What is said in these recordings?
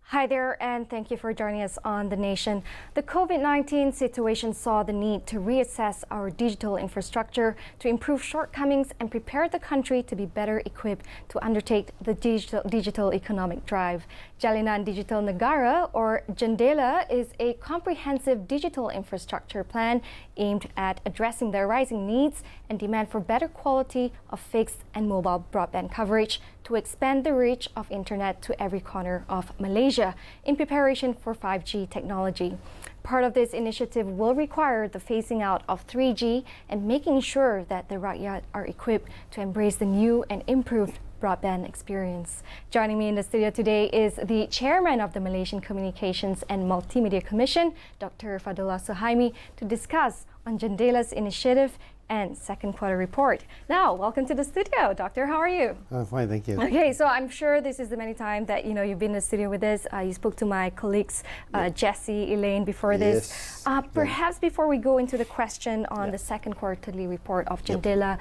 Hi there, and thank you for joining us on The Nation. The COVID-19 situation saw the need to reassess our digital infrastructure to improve shortcomings and prepare the country to be better equipped to undertake the digital economic drive. Jalinan Digital Negara, or Jendela, is a comprehensive digital infrastructure plan aimed at addressing the rising needs and demand for better quality of fixed and mobile broadband coverage to expand the reach of internet to every corner of Malaysia in preparation for 5G technology. Part of this initiative will require the phasing out of 3G and making sure that the rakyat are equipped to embrace the new and improved broadband experience. Joining me in the studio today is the chairman of the Malaysian Communications and Multimedia Commission, Dr. Fadhlullah Suhaimi, to discuss on Jendela's initiative and second quarter report. Now, welcome to the studio, Doctor. How are you? Fine, thank you. Okay, so I'm sure this is the many time that you've been in the studio with us. You spoke to my colleagues, Jessie, Elaine, before this. Perhaps before we go into the question on the second quarterly report of Jendela,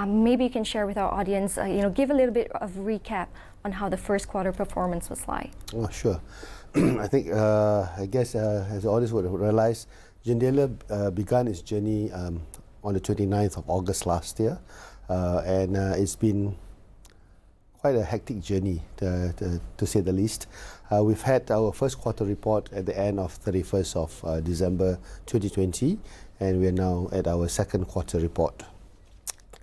maybe you can share with our audience, give a little bit of recap on how the first quarter performance was like. Oh, sure. I think, I guess, as the audience would realize, Jendela began its journey on the 29th of August last year, and it's been quite a hectic journey, to say the least. We've had our first quarter report at the end of 31st of December 2020, and we're now at our second quarter report.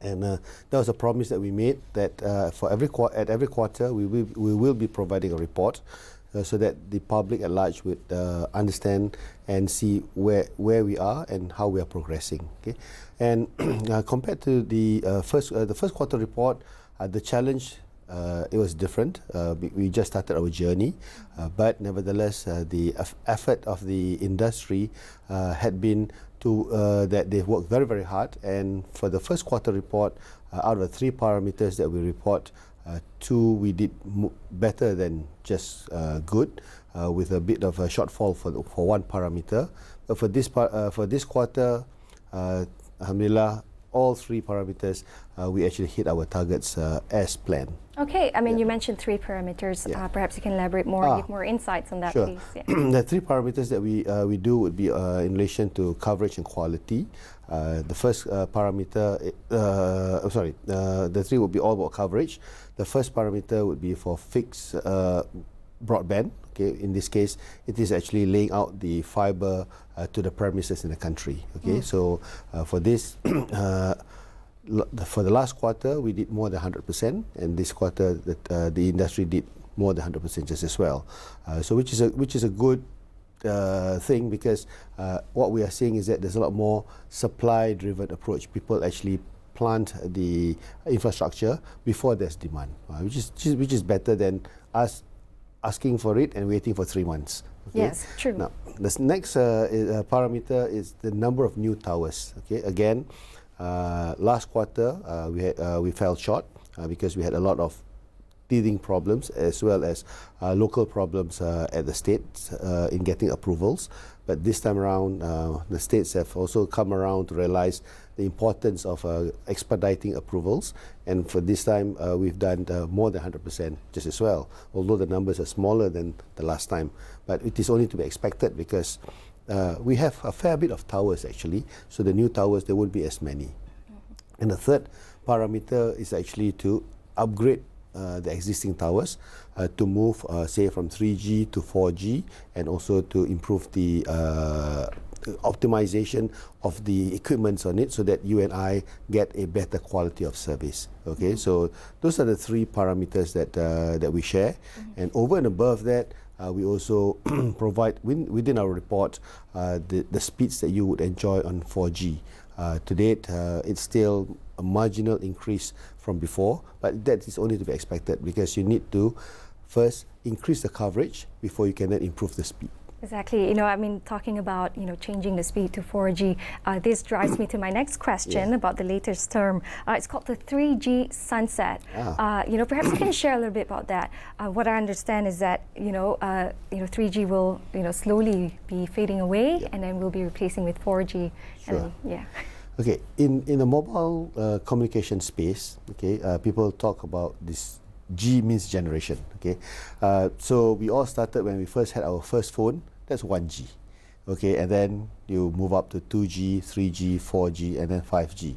And that was a promise that we made that at every quarter we will be providing a report, so that the public at large would understand and see where we are and how we are progressing. Okay, and compared to the first quarter report, the challenge it was different. We just started our journey, but nevertheless, the effort of the industry had been to that they've worked very, very hard. And for the first quarter report, out of the 3 parameters that we report, 2 we did better than just good, with a bit of a shortfall for 1 parameter. But for this quarter, alhamdulillah, all 3 parameters we actually hit our targets as planned. Okay, I mean, you mentioned 3 parameters. Perhaps you can elaborate more, give more insights on that, sure. please. Yeah. The 3 parameters that we do would be in relation to coverage and quality. The first parameter, the 3 would be all about coverage. The first parameter would be for fixed broadband. Okay, in this case, it is actually laying out the fiber to the premises in the country. Okay, so for this, for the last quarter, we did more than 100%, and this quarter, the industry did more than 100% just as well. So which is a good thing, because what we are seeing is that there's a lot more supply-driven approach. People actually plant the infrastructure before there's demand, which is better than us asking for it and waiting for 3 months. Okay? Yes, true. Now, this next parameter is the number of new towers. Okay, again, last quarter we fell short because we had a lot of teething problems, as well as local problems at the states in getting approvals. But this time around, the states have also come around to realize the importance of expediting approvals. And for this time, we've done more than 100% just as well, although the numbers are smaller than the last time. But it is only to be expected, because we have a fair bit of towers actually, so the new towers, there won't be as many. And the third parameter is actually to upgrade the existing towers to move, say, from 3G to 4G, and also to improve the optimization of the equipments on it, so that you and I get a better quality of service. Okay, so those are the 3 parameters that we share, and over and above that, we also provide within our report the speeds that you would enjoy on 4G. To date, it's still a marginal increase from before, but that is only to be expected, because you need to first increase the coverage before you can then improve the speed. Exactly. I mean, talking about, changing the speed to 4G, this drives me to my next question about the latest term. It's called the 3G sunset. Perhaps you can share a little bit about that. What I understand is that, 3G will, slowly be fading away, and then we'll be replacing with 4G. Sure. And, Okay, in the mobile communication space, okay, people talk about this G means generation. Okay, so we all started when we first had our first phone. That's 1G. Okay, and then you move up to 2G, 3G, 4G, and then 5G.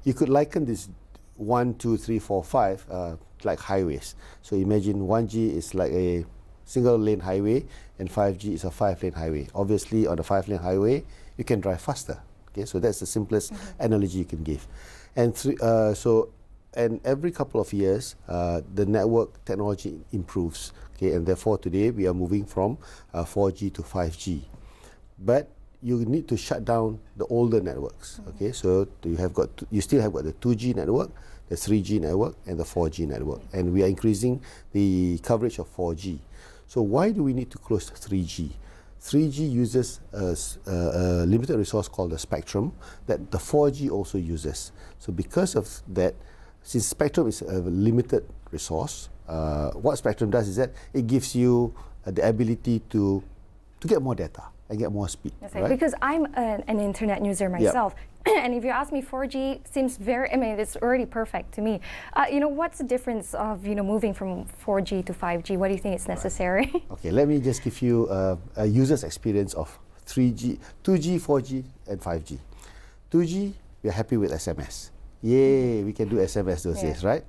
You could liken this 1, 2, 3, 4, 5 like highways. So imagine 1G is like a single lane highway and 5G is a 5-lane highway. Obviously on a 5-lane highway you can drive faster. Okay, so that's the simplest analogy you can give. And and every couple of years the network technology improves. Okay, and therefore today we are moving from 4G to 5G. But you need to shut down the older networks. Okay, so you still have got the 2G network, the 3G network, and the 4G network, and we are increasing the coverage of 4G. So why do we need to close 3G? 3G uses a limited resource called the spectrum that the 4G also uses. So because of that, since spectrum is a limited resource, what spectrum does is that it gives you the ability to get more data and get more speed. That's right. Because I'm an internet user myself. And if you ask me, 4G seems it's already perfect to me. What's the difference of, moving from 4G to 5G? What do you think is necessary? Right. Okay, let me just give you a user's experience of 3G, 2G, 4G, and 5G. 2G, we're happy with SMS. Yay, we can do SMS those days, right?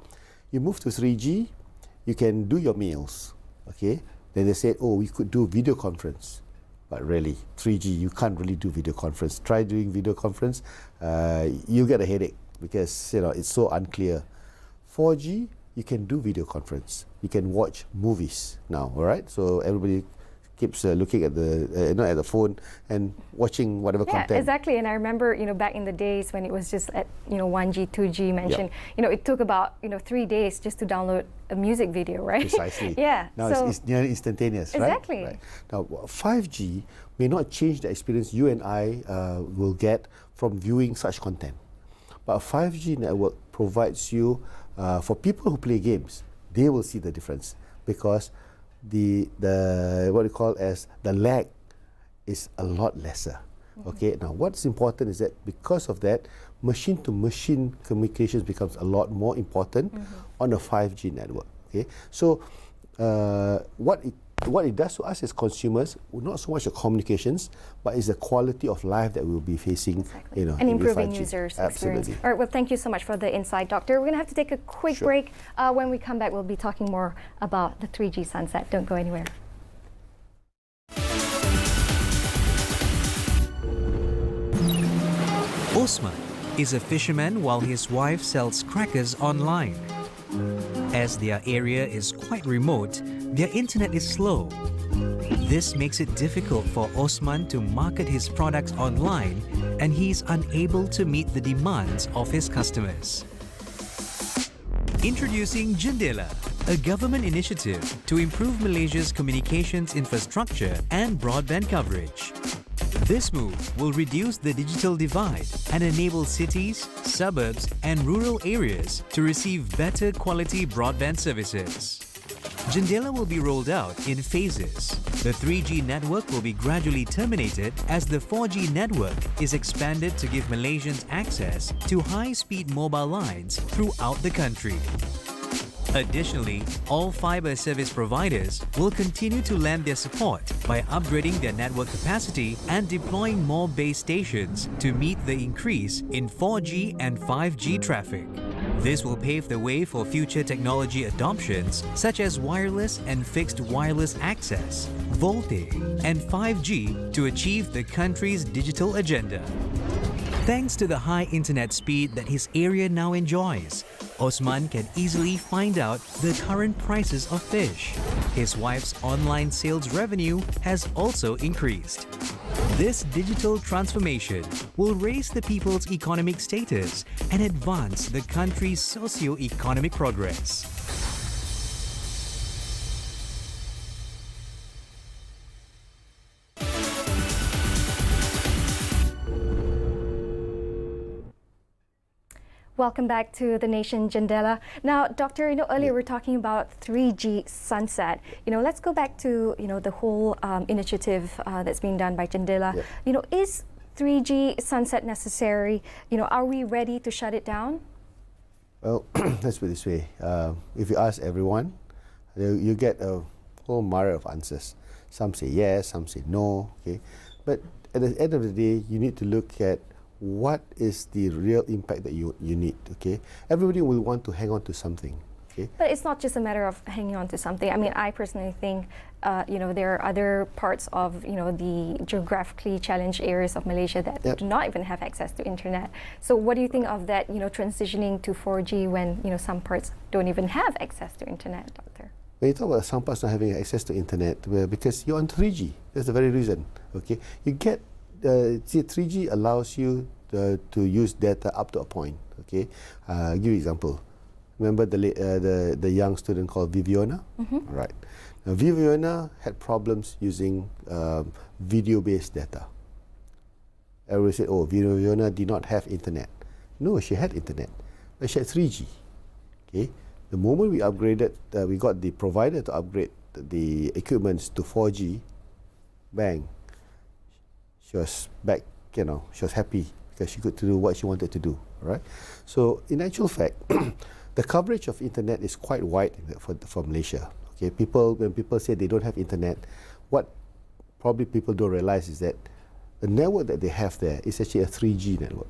You move to 3G, you can do your mails, okay? Then they said, oh, we could do video conference. But really, 3G, you can't really do video conference. Try doing video conference, you get a headache because it's so unclear. 4G, you can do video conference. You can watch movies now, all right? So everybody keeps looking at the at the phone and watching whatever content. Yeah, exactly. And I remember back in the days when it was just at 1G, 2G mentioned. It took about 3 days just to download a music video, right? Precisely. Yeah. Now it's nearly instantaneous, exactly. Right? Now 5G may not change the experience you and I will get from viewing such content, but a 5G network provides you for people who play games. They will see the difference because the what we call as the lag is a lot lesser. Okay, now what's important is that because of that, machine to machine communications becomes a lot more important on a 5G network. Okay, so what it does to us as consumers, not so much the communications, but it's the quality of life that we'll be facing, and improving users' experience. All right, well, thank you so much for the insight, Doctor. We're going to have to take a quick break. When we come back, we'll be talking more about the 3G sunset. Don't go anywhere. Osman is a fisherman while his wife sells crackers online. As their area is quite remote, their internet is slow. This makes it difficult for Osman to market his products online, and he's unable to meet the demands of his customers. Introducing Jendela, a government initiative to improve Malaysia's communications infrastructure and broadband coverage. This move will reduce the digital divide and enable cities, suburbs, and rural areas to receive better quality broadband services. Jendela will be rolled out in phases. The 3G network will be gradually terminated as the 4G network is expanded to give Malaysians access to high-speed mobile lines throughout the country. Additionally, all fibre service providers will continue to lend their support by upgrading their network capacity and deploying more base stations to meet the increase in 4G and 5G traffic. This will pave the way for future technology adoptions such as wireless and fixed wireless access, VoLTE, and 5G to achieve the country's digital agenda. Thanks to the high internet speed that his area now enjoys, Osman can easily find out the current prices of fish. His wife's online sales revenue has also increased. This digital transformation will raise the people's economic status and advance the country's socio-economic progress. Welcome back to The Nation, Jendela. Now, Doctor, earlier we were talking about 3G sunset. Let's go back to, the whole initiative that's being done by Jendela. Is 3G sunset necessary? Are we ready to shut it down? Well, let's put it this way. If you ask everyone, you get a whole mire of answers. Some say yes, some say no. Okay, but at the end of the day, you need to look at what is the real impact that you need. Okay, everybody will want to hang on to something. Okay, but it's not just a matter of hanging on to something. I mean, I personally think, there are other parts of, the geographically challenged areas of Malaysia that do not even have access to internet. So what do you think of that, transitioning to 4G when, some parts don't even have access to internet, Doctor? When you talk about some parts not having access to internet, well, because you're on 3G, that's the very reason. Okay, you get, 3G allows you to use data up to a point. Okay, I'll give you an example. Remember the young student called Viviana? Mm-hmm. Right. Now, Viviana had problems using video-based data. Everyone said, oh, Viviana did not have internet. No, she had internet, but she had 3G. Okay. The moment we upgraded, we got the provider to upgrade the equipments to 4G, bang, she was back, she was happy because she could do what she wanted to do, right? So in actual fact, the coverage of internet is quite wide for Malaysia. Okay, when people say they don't have internet, what probably people don't realize is that the network that they have there is actually a 3G network.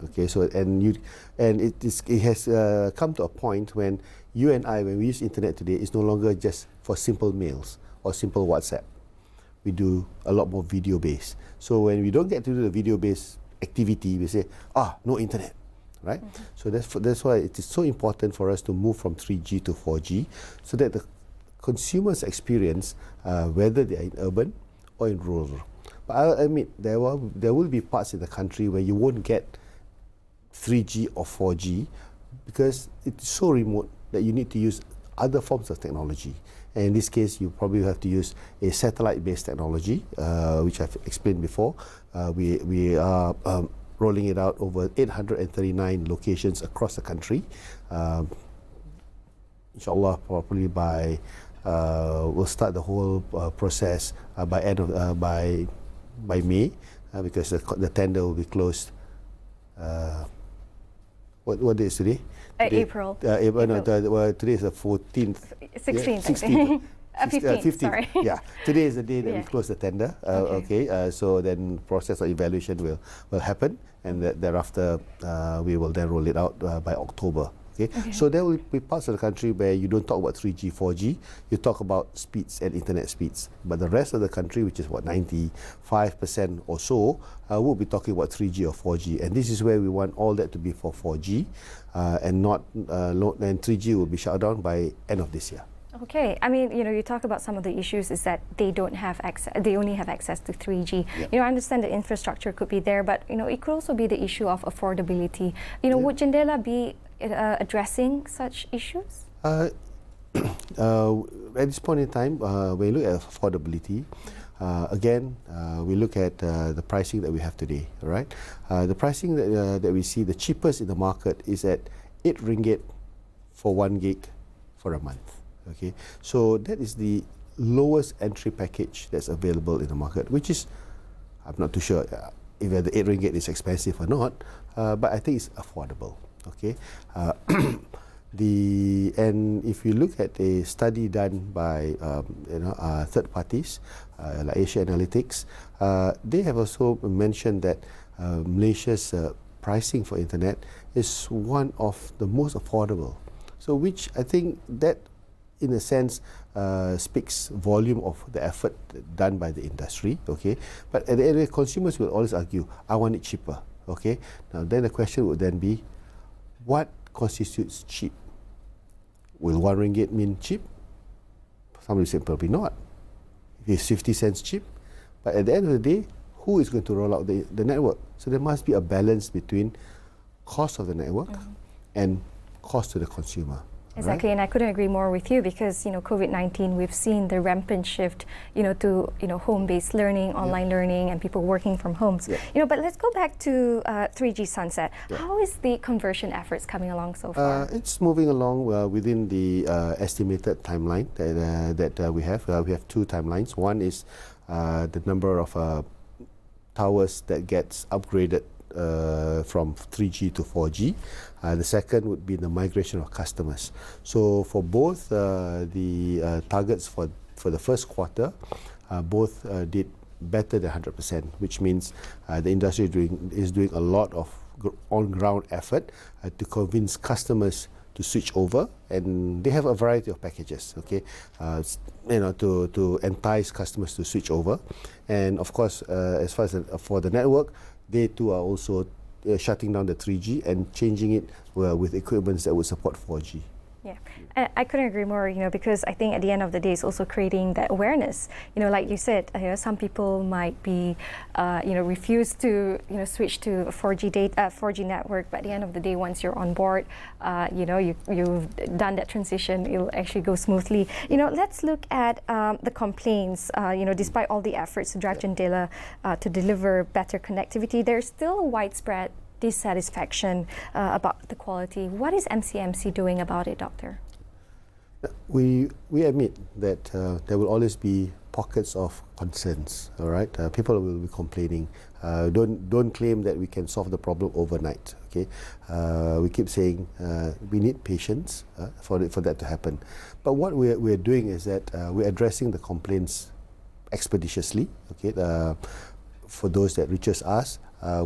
Okay, so it has come to a point when you and I, when we use internet today, it's no longer just for simple mails or simple WhatsApp. We do a lot more video based. So when we don't get to do the video based activity, we say, no internet. Right? Mm-hmm. So that's why it is so important for us to move from 3G to 4G, so that the consumers experience, whether they are in urban or in rural. But I'll admit, there will be parts in the country where you won't get 3G or 4G because it's so remote that you need to use other forms of technology. And in this case, you probably have to use a satellite-based technology, which I've explained before. We are rolling it out over 839 locations across the country. Inshallah, probably we'll start the whole process by May, because the tender will be closed. What day is today? April. April. No, today is the 14th. 16th. 15th, sorry. Yeah, today is the day that we close the tender. Okay. So then process of evaluation will happen, and thereafter we will then roll it out by October. Okay? So there will be parts of the country where you don't talk about 3G, 4G, you talk about speeds and internet speeds. But the rest of the country, which is what, 95% or so, will be talking about 3G or 4G. And this is where we want all that to be for 4G, and 3G will be shut down by end of this year. Okay, I mean, you talk about some of the issues is that they don't have access, they only have access to 3G. I understand the infrastructure could be there, but it could also be the issue of affordability. Would Jendela be addressing such issues? At this point in time, when you look at affordability, again, we look at the pricing that we have today, right? The pricing that we see, the cheapest in the market is at RM8 for 1 gig for a month. Okay, so that is the lowest entry package that's available in the market, which is, I'm not too sure if the RM8 is expensive or not, but I think it's affordable. Okay, and if you look at a study done by third parties like Asia Analytics, they have also mentioned that Malaysia's pricing for internet is one of the most affordable. So, which I think that, in a sense, speaks volume of the effort done by the industry. Okay, but at the end of the day, consumers will always argue, I want it cheaper. Okay, now then the question would then be, what constitutes cheap? Will RM1 mean cheap? Somebody say probably not. It's 50 cents cheap, but at the end of the day, who is going to roll out the network? So there must be a balance between cost of the network and cost to the consumer. Exactly, and I couldn't agree more with you because, COVID-19, we've seen the rampant shift, to, home-based learning, online learning, and people working from homes. But let's go back to 3G sunset. How is the conversion efforts coming along so far? It's moving along within the estimated timeline that we have. We have two timelines. One is the number of towers that gets upgraded from 3G to 4G. The second would be the migration of customers. So for both the targets for the first quarter, both did better than 100%, which means the industry is doing a lot of on-ground effort to convince customers to switch over, and they have a variety of packages, okay, to entice customers to switch over. And of course, as far as for the network, they too are also shutting down the 3G and changing it with equipments that would support 4G. Yeah, and I couldn't agree more, because I think at the end of the day, it's also creating that awareness. Like you said, some people might be, refuse to, switch to a 4G network. But at the end of the day, once you're on board, you've done that transition, it'll actually go smoothly. Let's look at the complaints. Despite all the efforts to drive Jendela to deliver better connectivity, there's still a widespread dissatisfaction about the quality. What is MCMC doing about it, Doctor? We admit that there will always be pockets of concerns. All right, people will be complaining. Don't claim that we can solve the problem overnight. Okay, we keep saying we need patience for that to happen. But what we're doing is that we're addressing the complaints expeditiously. Okay, for those that reaches us,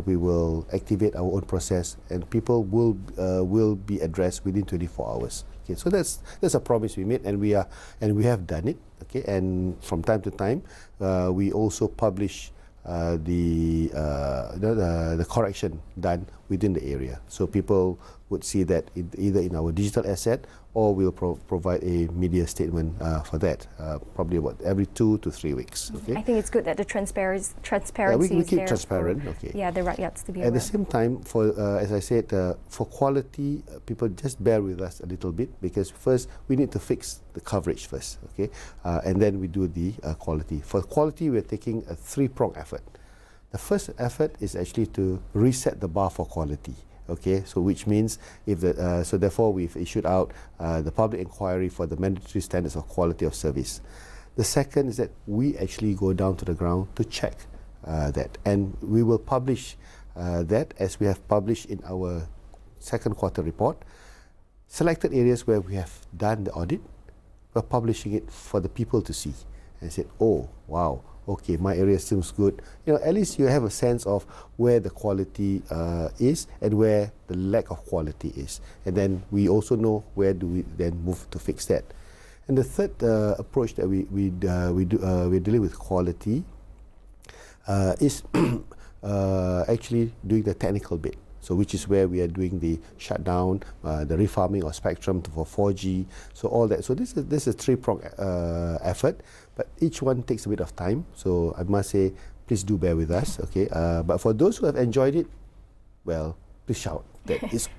we will activate our own process, and people will be addressed within 24 hours. Okay, so that's a promise we made, and we have done it. Okay, and from time to time, we also publish the correction done within the area, so people would see that either in our digital asset, or we'll provide a media statement for that, probably about every 2 to 3 weeks. Okay? I think it's good that the transparency we is keep there transparent. for, okay. Yeah, the rakyats to be At aware. the same time, for as I said, for quality, people just bear with us a little bit, because first we need to fix the coverage first, okay, and then we do the quality. For quality, we're taking a 3-pronged effort. The first effort is actually to reset the bar for quality. Okay, so which means so therefore we've issued out the public inquiry for the mandatory standards of quality of service. The second is that we actually go down to the ground to check that, and we will publish that as we have published in our second quarter report. Selected areas where we have done the audit, we're publishing it for the people to see and say, oh wow, okay, my area seems good. At least you have a sense of where the quality is and where the lack of quality is. And then we also know where do we then move to fix that. And the third approach that we're dealing with quality is actually doing the technical bit. So which is where we are doing the shutdown, the refarming of spectrum for 4G, so all that. So this is a 3-pronged effort, but each one takes a bit of time. So I must say, please do bear with us, okay? But for those who have enjoyed it, well, please shout that it's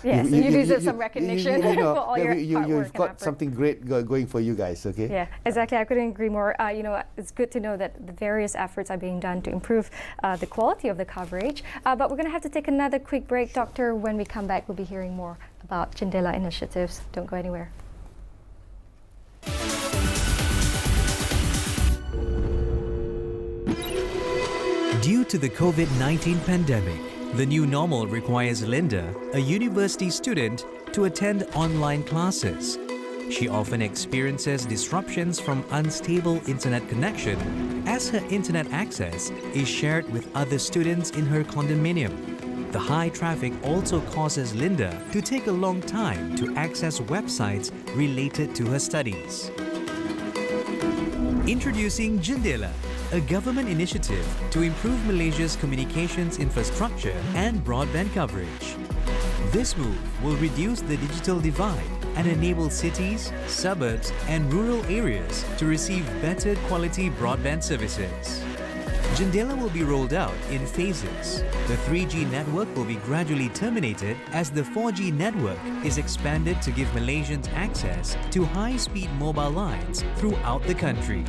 yes, you deserve some recognition for all your hard work. You've got something great going for you guys, okay? Yeah, exactly. I couldn't agree more. It's good to know that the various efforts are being done to improve the quality of the coverage. But we're going to have to take another quick break, Doctor. When we come back, we'll be hearing more about Jendela initiatives. Don't go anywhere. Due to the COVID-19 pandemic, the new normal requires Linda, a university student, to attend online classes. She often experiences disruptions from unstable internet connection, as her internet access is shared with other students in her condominium. The high traffic also causes Linda to take a long time to access websites related to her studies. Introducing Jendela, a government initiative to improve Malaysia's communications infrastructure and broadband coverage. This move will reduce the digital divide and enable cities, suburbs and rural areas to receive better quality broadband services. Jendela will be rolled out in phases. The 3G network will be gradually terminated as the 4G network is expanded to give Malaysians access to high-speed mobile lines throughout the country.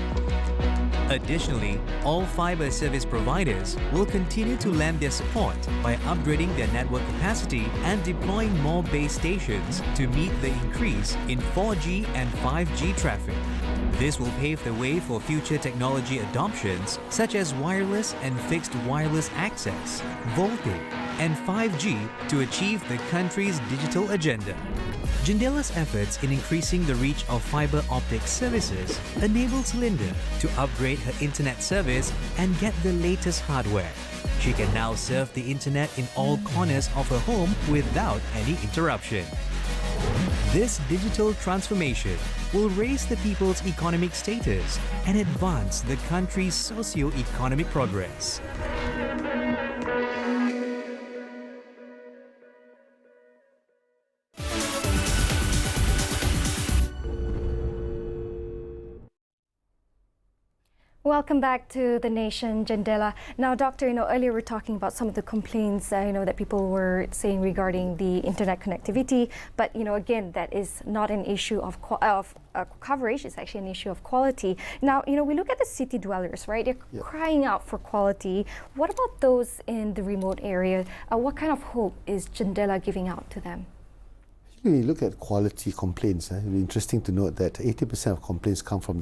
Additionally, all fibre service providers will continue to lend their support by upgrading their network capacity and deploying more base stations to meet the increase in 4G and 5G traffic. This will pave the way for future technology adoptions such as wireless and fixed wireless access, VoLTE, and 5G to achieve the country's digital agenda. Jendela's efforts in increasing the reach of fiber optic services enables Linda to upgrade her internet service and get the latest hardware. She can now surf the internet in all corners of her home without any interruption. This digital transformation will raise the people's economic status and advance the country's socio-economic progress. Welcome back to The Nation, Jendela. Now, Doctor, earlier we were talking about some of the complaints, that people were saying regarding the internet connectivity. But, again, that is not an issue of coverage. It's actually an issue of quality. Now, we look at the city dwellers, right? They're crying out for quality. What about those in the remote area? What kind of hope is Jendela giving out to them? When you look at quality complaints, it'll be interesting to note that 80% of complaints come from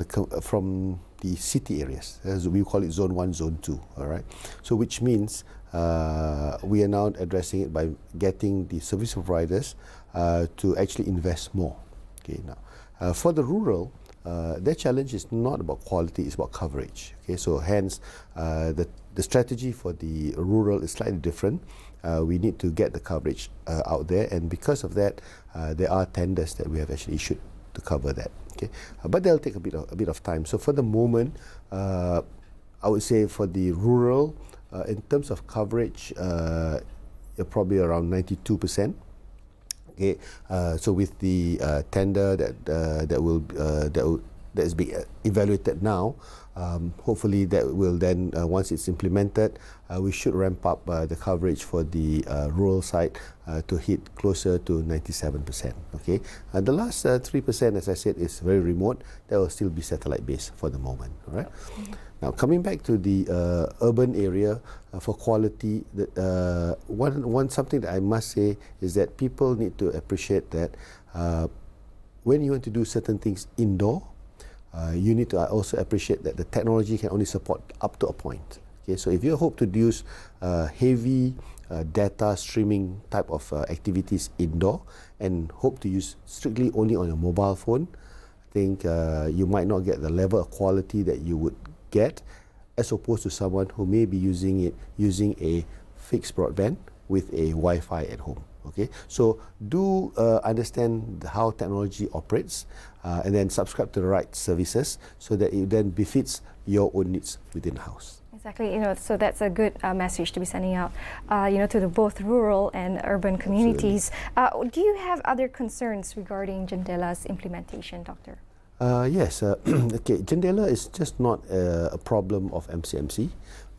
the city areas, as we call it Zone 1, Zone 2, all right? So which means we are now addressing it by getting the service providers to actually invest more. Okay, now, for the rural, their challenge is not about quality, it's about coverage. Okay, so hence, the strategy for the rural is slightly different. We need to get the coverage out there, and because of that, there are tenders that we have actually issued to cover that. Okay, but they'll take a bit of time. So for the moment, I would say for the rural, in terms of coverage, you're probably around 92%. Okay, so with the tender that is being evaluated now, hopefully that will then, once it's implemented, we should ramp up the coverage for the rural side to hit closer to 97%. Okay, the last 3%, as I said, is very remote. That will still be satellite based for the moment. All right. Now coming back to the urban area for quality, something that I must say is that people need to appreciate that when you want to do certain things indoor, you need to also appreciate that the technology can only support up to a point. Okay, so if you hope to use heavy data streaming type of activities indoor and hope to use strictly only on your mobile phone, I think you might not get the level of quality that you would get as opposed to someone who may be using a fixed broadband with a Wi-Fi at home. Okay, so do understand how technology operates and then subscribe to the right services so that it then befits your own needs within the house. Exactly, so that's a good message to be sending out, to the both rural and urban communities. Do you have other concerns regarding Jendela's implementation, Doctor? Yes, okay, Jendela is just not a problem of MCMC.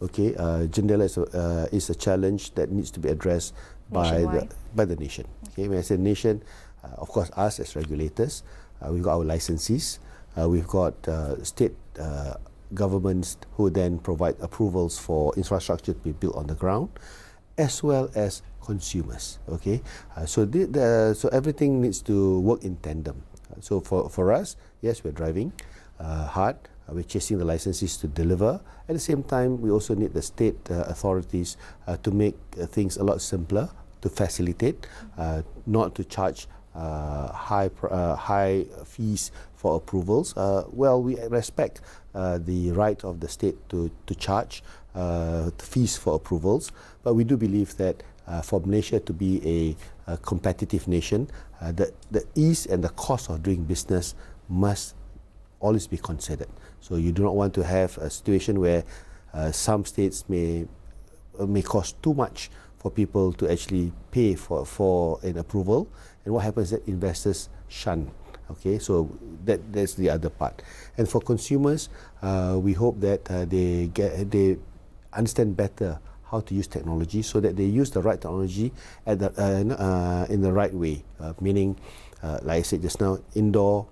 Okay, Jendela is a challenge that needs to be addressed by the nation. Okay, when I say nation, of course, us as regulators, we've got our licensees, we've got state governments who then provide approvals for infrastructure to be built on the ground, as well as consumers. Okay, so everything needs to work in tandem. So for us, yes, we're driving hard. We're chasing the licenses to deliver. At the same time, we also need the state authorities to make things a lot simpler, to facilitate, not to charge high fees for approvals. Well, we respect the right of the state to charge fees for approvals, but we do believe that for Malaysia to be a competitive nation, the ease and the cost of doing business must always be considered. So you do not want to have a situation where some states may cost too much for people to actually pay for an approval, and what happens is that investors shun. Okay, so that's the other part. And for consumers, we hope that they understand better how to use technology so that they use the right technology at in the right way. Meaning, like I said just now, indoor,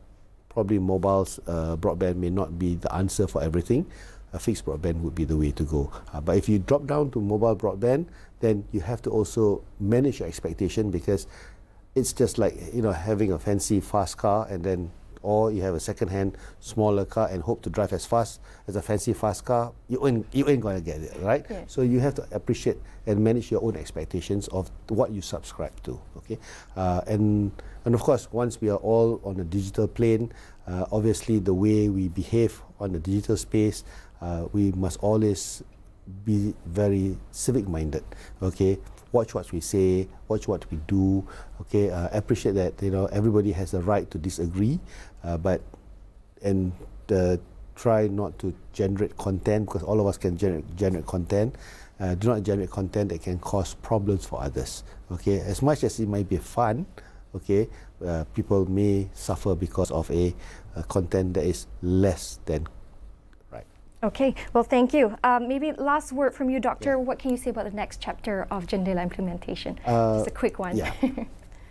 probably mobiles, broadband may not be the answer for everything. A fixed broadband would be the way to go. But if you drop down to mobile broadband, then you have to also manage your expectation, because it's just like having a fancy fast car and then or you have a second-hand smaller car and hope to drive as fast as a fancy fast car, you ain't gonna get it, right? Yeah. So you have to appreciate and manage your own expectations of what you subscribe to. Okay, and of course, once we are all on a digital plane, obviously the way we behave on the digital space, we must always be very civic-minded. Okay, watch what we say, watch what we do. Okay, appreciate that everybody has the right to disagree, but try not to generate content, because all of us can generate content. Do not generate content that can cause problems for others. Okay, as much as it might be fun, okay, people may suffer because of a content that is less than right. Okay, well, thank you. Maybe last word from you, Doctor. What can you say about the next chapter of Jendela implementation? Just a quick one. Yeah.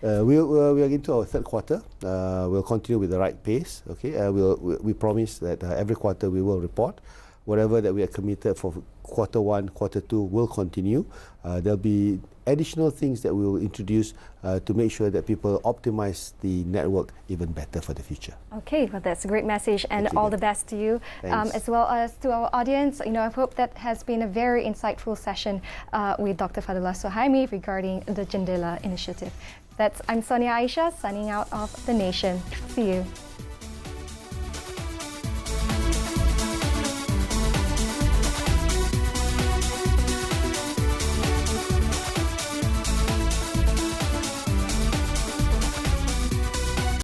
We are into our third quarter. We'll continue with the right pace. Okay, we promise that every quarter we will report. Whatever that we are committed for quarter one, quarter two will continue. There'll be additional things that we will introduce to make sure that people optimize the network even better for the future. Okay, well, that's a great message, and all the best to you, as well as to our audience. I hope that has been a very insightful session with Dr. Fadhlullah Suhaimi regarding the Jendela initiative. I'm Sonia Aisha, signing out of The Nation. See you.